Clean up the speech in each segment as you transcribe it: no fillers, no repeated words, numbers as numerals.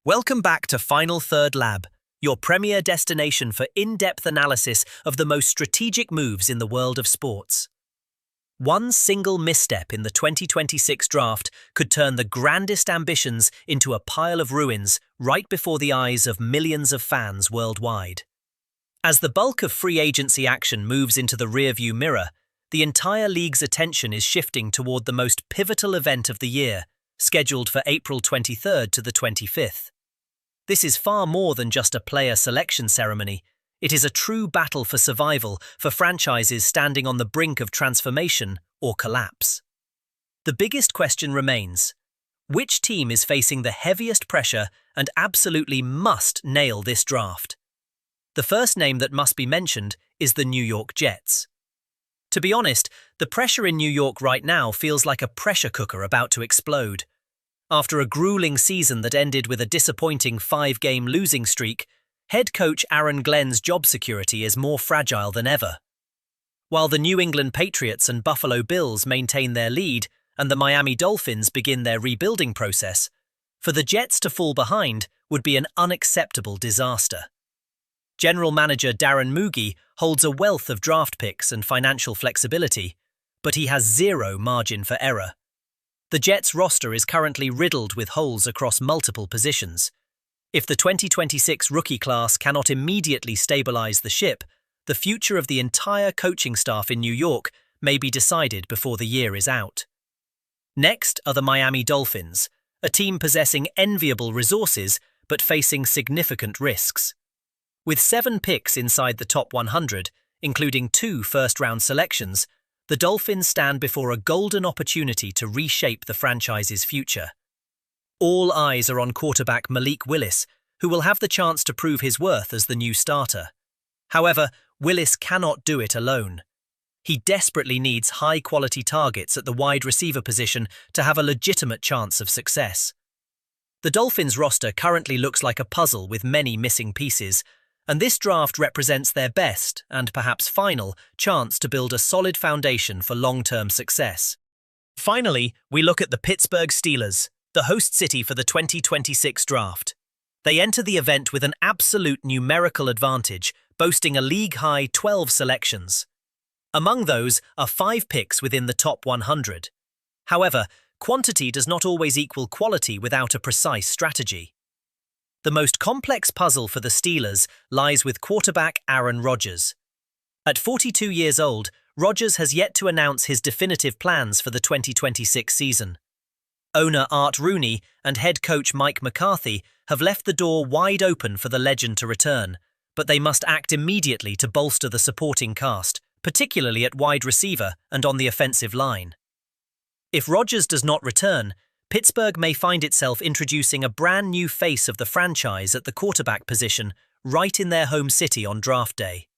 Welcome back to Final Third Lab, your premier destination for in-depth analysis of the most strategic moves in the world of sports. One single misstep in the 2026 draft could turn the grandest ambitions into a pile of ruins right before the eyes of millions of fans worldwide. As the bulk of free agency action moves into the rearview mirror, the entire league's attention is shifting toward the most pivotal event of the year, scheduled for April 23rd to the 25th. This is far more than just a player selection ceremony. It is a true battle for survival for franchises standing on the brink of transformation or collapse. The biggest question remains: which team is facing the heaviest pressure and absolutely must nail this draft? The first name that must be mentioned is the New York Jets. To be honest, the pressure in New York right now feels like a pressure cooker about to explode. After a grueling season that ended with a disappointing 5-game losing streak, head coach Aaron Glenn's job security is more fragile than ever. While the New England Patriots and Buffalo Bills maintain their lead and the Miami Dolphins begin their rebuilding process, for the Jets to fall behind would be an unacceptable disaster. General manager Darren Moogie holds a wealth of draft picks and financial flexibility, but he has zero margin for error. The Jets' roster is currently riddled with holes across multiple positions. If the 2026 rookie class cannot immediately stabilize the ship, the future of the entire coaching staff in New York may be decided before the year is out. Next are the Miami Dolphins, a team possessing enviable resources but facing significant risks. With 7 picks inside the top 100, including 2 first-round selections, the Dolphins stand before a golden opportunity to reshape the franchise's future. All eyes are on quarterback Malik Willis, who will have the chance to prove his worth as the new starter. However, Willis cannot do it alone. He desperately needs high-quality targets at the wide receiver position to have a legitimate chance of success. The Dolphins' roster currently looks like a puzzle with many missing pieces, and this draft represents their best, and perhaps final, chance to build a solid foundation for long-term success. Finally, we look at the Pittsburgh Steelers, the host city for the 2026 draft. They enter the event with an absolute numerical advantage, boasting a league-high 12 selections. Among those are 5 picks within the top 100. However, quantity does not always equal quality without a precise strategy. The most complex puzzle for the Steelers lies with quarterback Aaron Rodgers. At 42 years old, Rodgers has yet to announce his definitive plans for the 2026 season. Owner Art Rooney and head coach Mike McCarthy have left the door wide open for the legend to return, but they must act immediately to bolster the supporting cast, particularly at wide receiver and on the offensive line. If Rodgers does not return, Pittsburgh may find itself introducing a brand new face of the franchise at the quarterback position right in their home city on draft day.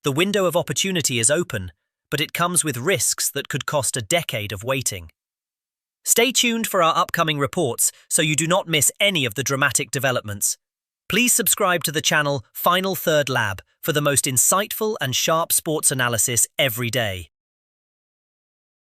The window of opportunity is open, but it comes with risks that could cost a decade of waiting. Stay tuned for our upcoming reports so you do not miss any of the dramatic developments. Please subscribe to the channel Final Third Lab for the most insightful and sharp sports analysis every day.